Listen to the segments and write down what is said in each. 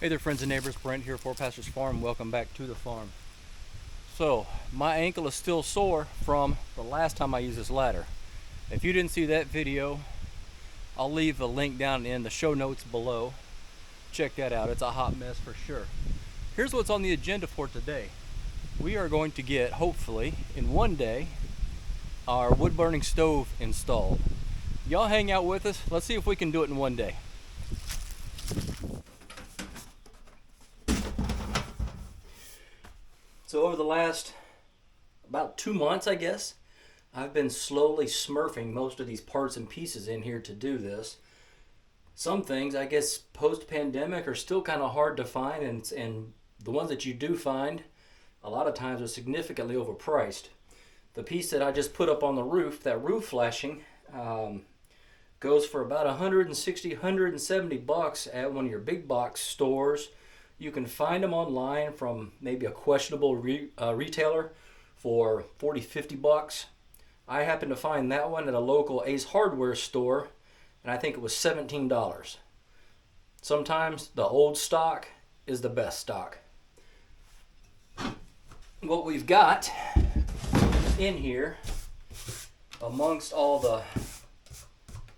Hey there, friends and neighbors. Brent here, Four Pastures Farm. Welcome back to the farm. So, my ankle is still sore from the last time I used this ladder. If you didn't see that video, I'll leave a link down in the show notes below. Check that out. It's a hot mess for sure. Here's what's on the agenda for today. We are going to get, hopefully, in one day, our wood-burning stove installed. Y'all hang out with us. Let's see if we can do it in one day. So over the last about 2 months, I guess, I've been slowly smurfing most of these parts and pieces in here to do this. Some things, I guess, post-pandemic are still kind of hard to find, and the ones that you do find, a lot of times are significantly overpriced. The piece that I just put up on the roof, that roof flashing, goes for about 160, 170 bucks at one of your big box stores. You can find them online from maybe a questionable retailer for 40, 50 bucks. I happened to find that one at a local Ace Hardware store, and I think it was $17. Sometimes the old stock is the best stock. What we've got in here, amongst all the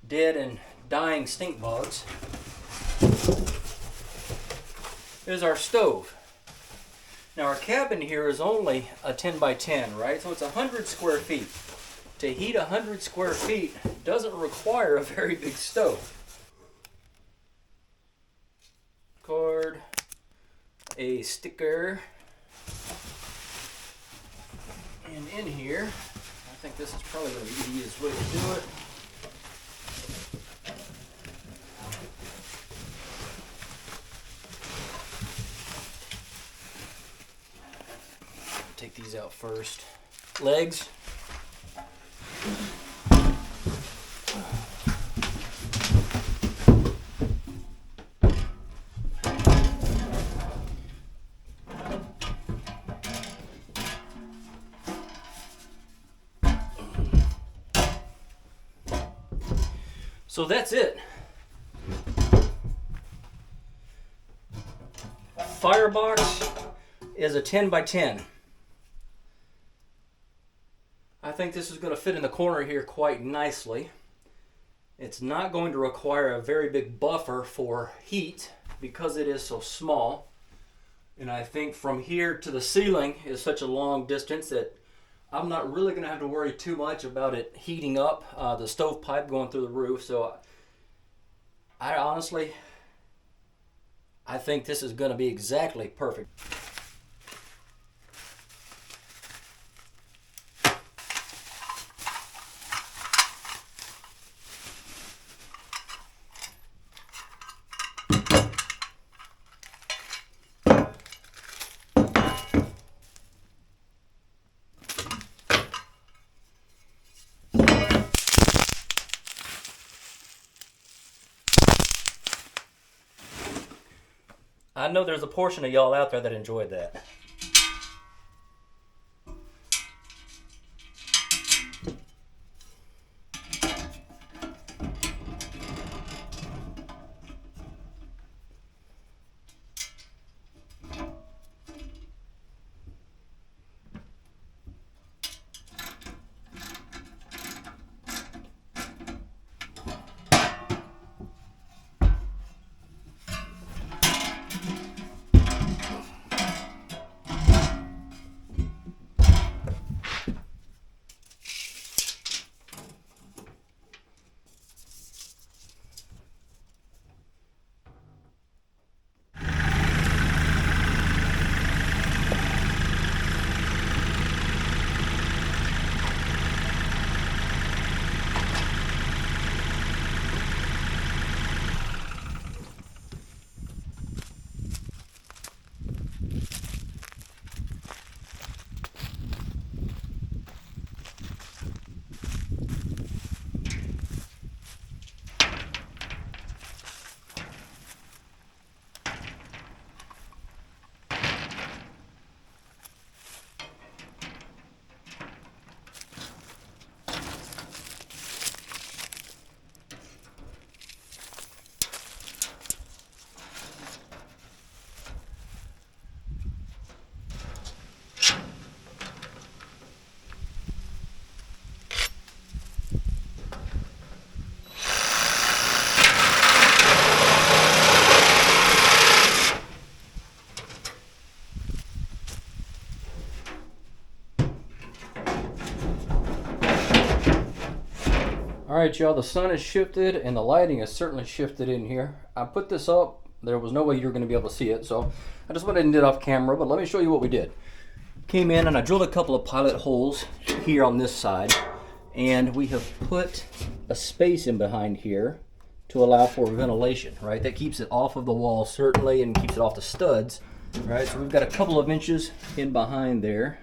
dead and dying stink bugs, is our stove. Now our cabin here is only a 10 by 10, right? So it's 100 square feet. To heat 100 square feet doesn't require a very big stove. Cord, a sticker, and in here, I think this is probably going to be the easiest way to do it. Take these out first. Legs. So that's it. Firebox is a 10 by 10. I think this is going to fit in the corner here quite nicely. It's not going to require a very big buffer for heat because it is so small. And I think from here to the ceiling is such a long distance that I'm not really going to have to worry too much about it heating up the stovepipe going through the roof. So I honestly think this is going to be exactly perfect. I know there's a portion of y'all out there that enjoyed that. Alright y'all, the sun has shifted and the lighting has certainly shifted in here. I put this up, there was no way you were going to be able to see it, so I just went ahead and did it off camera, but let me show you what we did. Came in and I drilled a couple of pilot holes here on this side, and we have put a space in behind here to allow for ventilation, right? That keeps it off of the wall certainly and keeps it off the studs, right? So we've got a couple of inches in behind there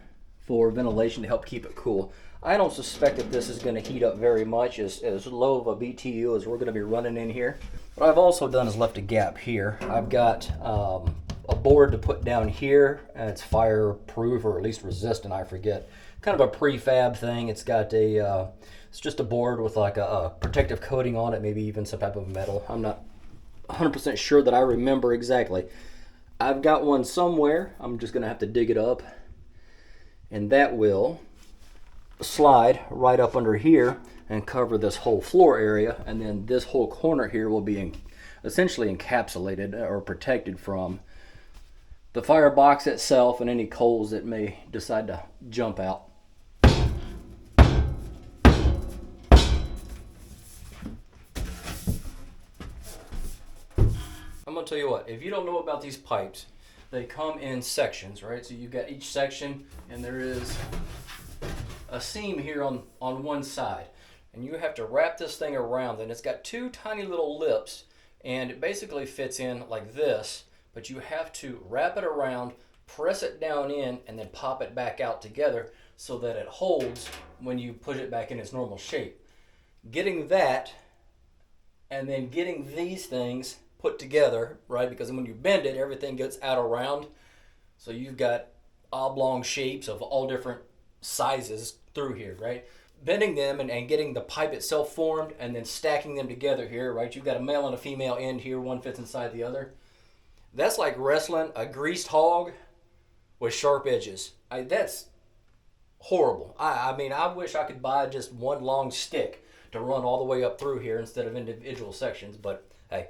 for ventilation to help keep it cool. I don't suspect that this is going to heat up very much, as low of a BTU as we're going to be running in here. What I've also done is left a gap here. I've got a board to put down here, and it's fireproof or at least resistant, I forget. Kind of a prefab thing. It's got a, it's just a board with like a protective coating on it, maybe even some type of metal. I'm not 100% sure that I remember exactly. I've got one somewhere. I'm just going to have to dig it up, and that will slide right up under here and cover this whole floor area, and then this whole corner here will be essentially encapsulated or protected from the firebox itself and any coals that may decide to jump out. I'm gonna tell you what, if you don't know about these pipes, they come in sections, right? So you've got each section, and there is a seam here on one side, and you have to wrap this thing around, and it's got two tiny little lips, and it basically fits in like this, but you have to wrap it around, press it down in, and then pop it back out together so that it holds when you put it back in its normal shape. Getting that and then getting these things put together, right, because when you bend it, everything gets out around, so you've got oblong shapes of all different sizes through here, right? Bending them and getting the pipe itself formed and then stacking them together here, right? You've got a male and a female end here, one fits inside the other. That's like wrestling a greased hog with sharp edges. That's horrible. I mean, I wish I could buy just one long stick to run all the way up through here instead of individual sections, but hey,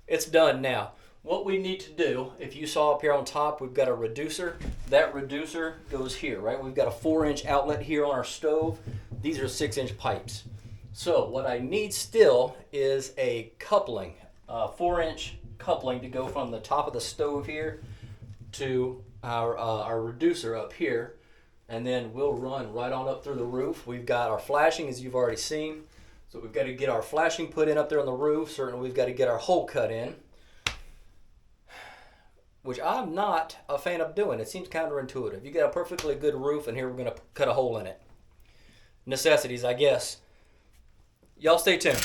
it's done now. What we need to do, if you saw up here on top, we've got a reducer. That reducer goes here, right? We've got a 4-inch outlet here on our stove. These are 6-inch pipes. So what I need still is a coupling, 4-inch coupling to go from the top of the stove here to our reducer up here, and then we'll run right on up through the roof. We've got our flashing, as you've already seen. So we've got to get our flashing put in up there on the roof. Certainly we've got to get our hole cut in, which I'm not a fan of doing. It seems counterintuitive. You got a perfectly good roof, and here we're going to cut a hole in it. Necessities, I guess. Y'all stay tuned.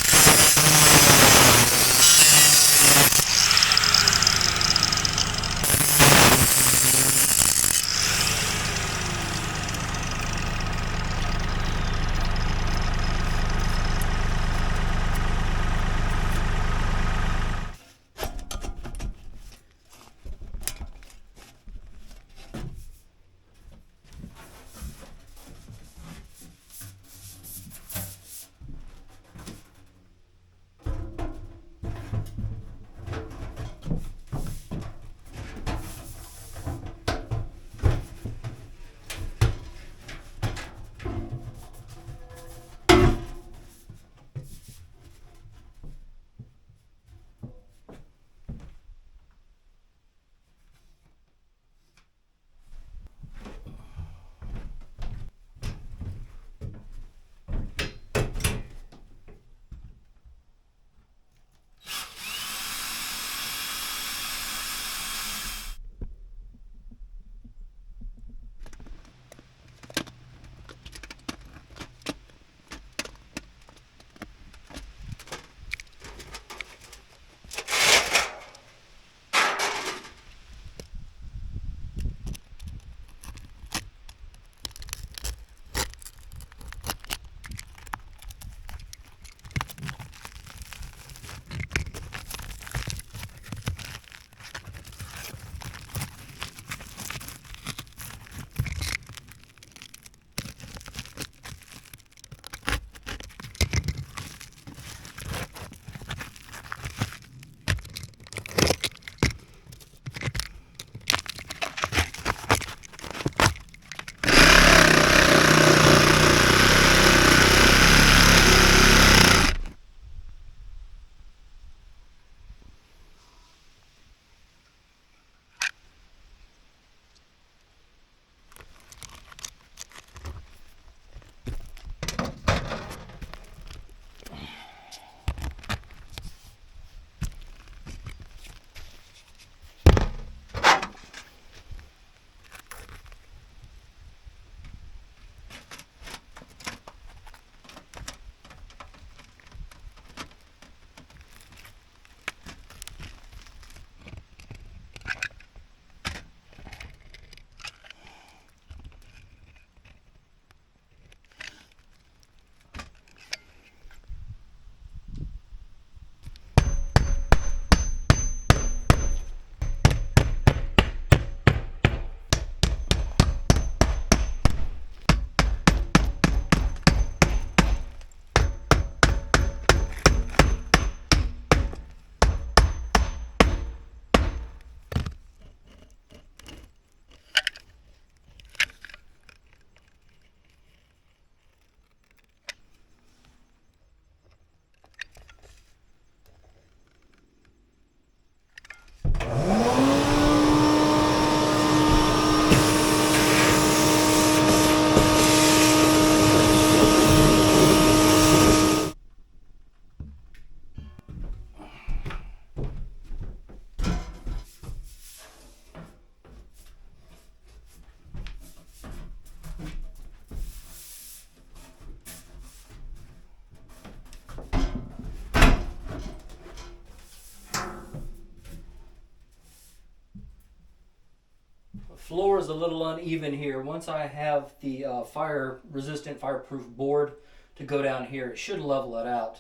floor is a little uneven here. Once I have the fire resistant, fireproof board to go down here, it should level it out.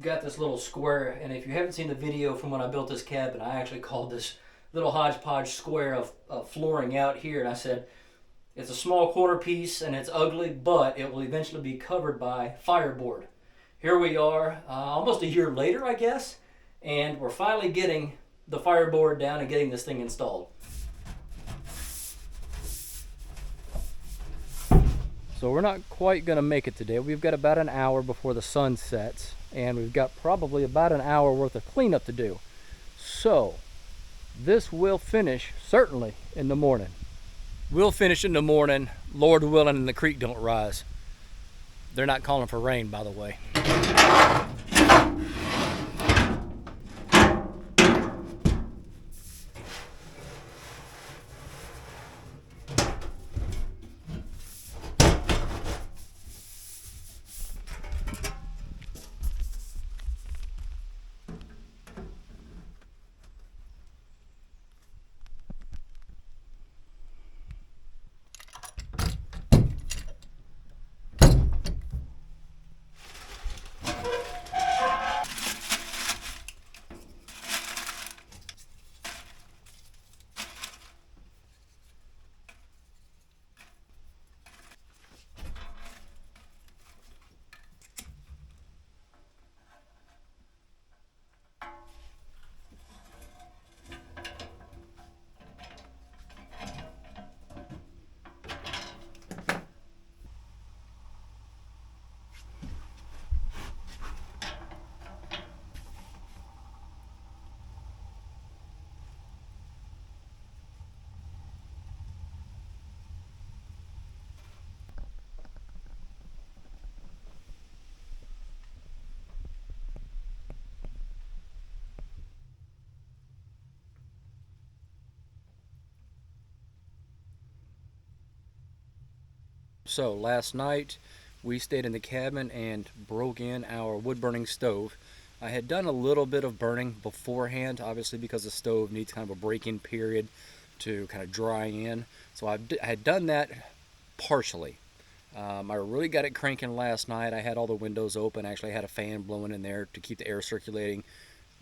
Got this little square, and if you haven't seen the video from when I built this cabin, I actually called this little hodgepodge square of flooring out here, and I said it's a small corner piece and it's ugly, but it will eventually be covered by fireboard. Here we are, almost a year later, I guess, and we're finally getting the fireboard down and getting this thing installed. So we're not quite going to make it today. We've got about an hour before the sun sets, and we've got probably about an hour worth of cleanup to do. So this will finish certainly in the morning. We'll finish in the morning, Lord willing, and the creek don't rise. They're not calling for rain, by the way. So last night we stayed in the cabin and broke in our wood burning stove. I had done a little bit of burning beforehand, obviously because the stove needs kind of a break-in period to kind of dry in. So I had done that partially. I really got it cranking last night. I had all the windows open. I actually had a fan blowing in there to keep the air circulating.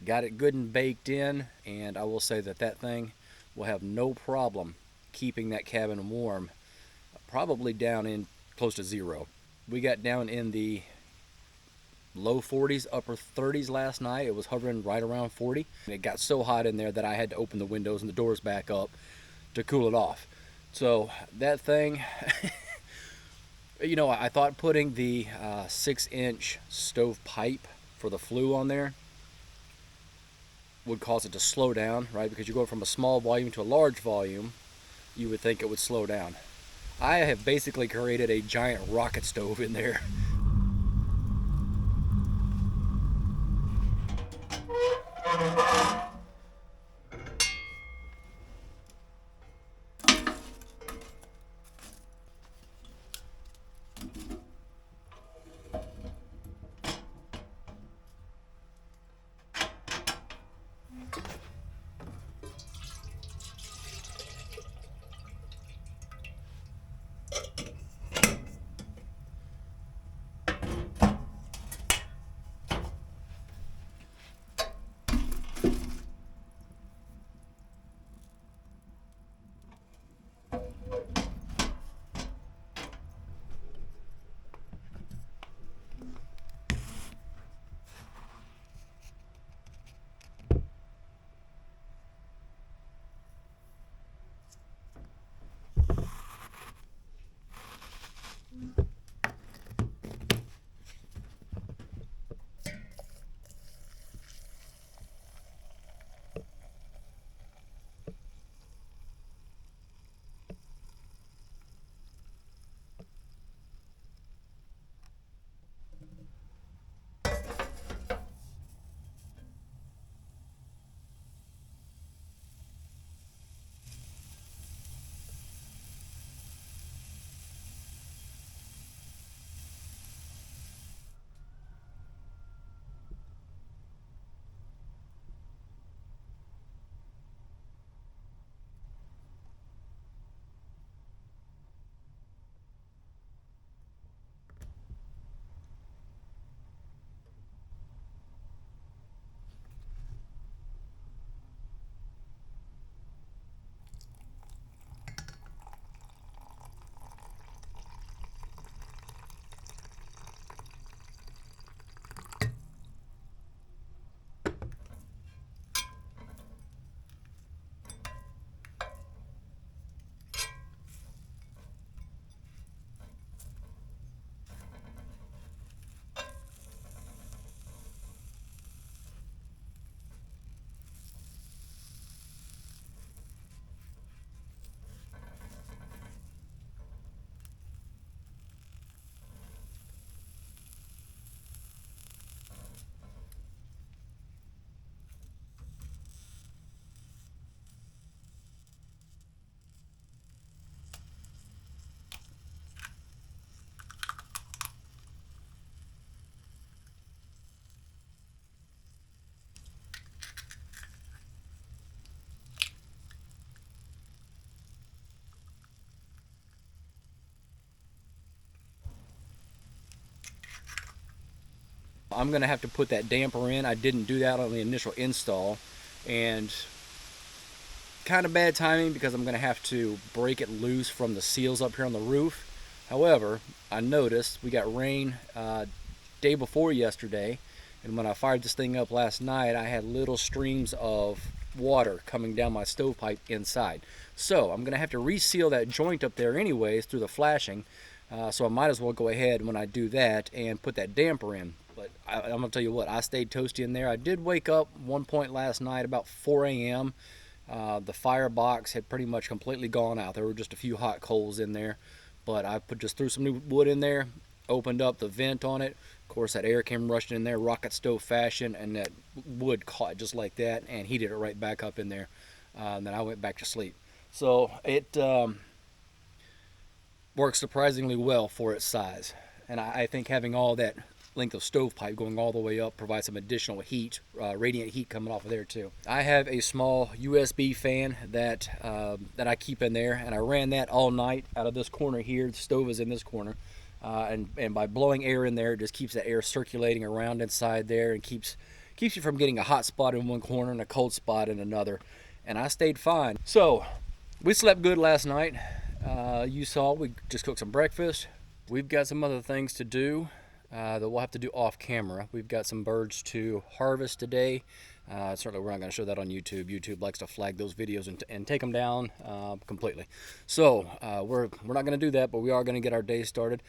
Got it good and baked in, and I will say that that thing will have no problem keeping that cabin warm. Probably down in close to zero. We got down in the low 40s, upper 30s last night. It was hovering right around 40. And it got so hot in there that I had to open the windows and the doors back up to cool it off. So that thing, you know, I thought putting the 6-inch stove pipe for the flue on there would cause it to slow down, right? Because you go from a small volume to a large volume, you would think it would slow down. I have basically created a giant rocket stove in there. I'm gonna have to put that damper in. I didn't do that on the initial install, and kind of bad timing because I'm gonna have to break it loose from the seals up here on the roof. However, I noticed we got rain day before yesterday, and when I fired this thing up last night, I had little streams of water coming down my stovepipe inside. So I'm gonna have to reseal that joint up there anyways through the flashing. So I might as well go ahead when I do that and put that damper in. But I'm gonna tell you what, I stayed toasty in there. I did wake up one point last night about 4 a.m. The firebox had pretty much completely gone out. There were just a few hot coals in there, but I just threw some new wood in there, opened up the vent on it. Of course, that air came rushing in there, rocket stove fashion, and that wood caught just like that and heated it right back up in there. And then I went back to sleep. So it works surprisingly well for its size. And I think having all that length of stovepipe going all the way up provides some additional heat, radiant heat coming off of there too. I have a small USB fan that I keep in there, and I ran that all night out of this corner here. The stove is in this corner, and by blowing air in there, it just keeps the air circulating around inside there and keeps you from getting a hot spot in one corner and a cold spot in another. And I stayed fine. So we slept good last night. You saw we just cooked some breakfast. We've got some other things to do that we'll have to do off camera. We've got some birds to harvest today. Certainly we're not going to show that on YouTube. YouTube likes to flag those videos and take them down completely. So we're not going to do that, but we are going to get our day started.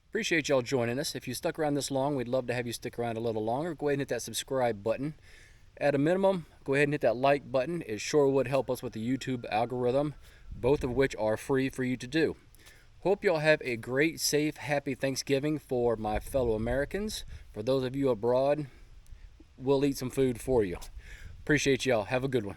Appreciate y'all joining us. If you stuck around this long, we'd love to have you stick around a little longer. Go ahead and hit that subscribe button. At a minimum, go ahead and hit that like button. It sure would help us with the YouTube algorithm, both of which are free for you to do. Hope y'all have a great, safe, happy Thanksgiving for my fellow Americans. For those of you abroad, we'll eat some food for you. Appreciate y'all. Have a good one.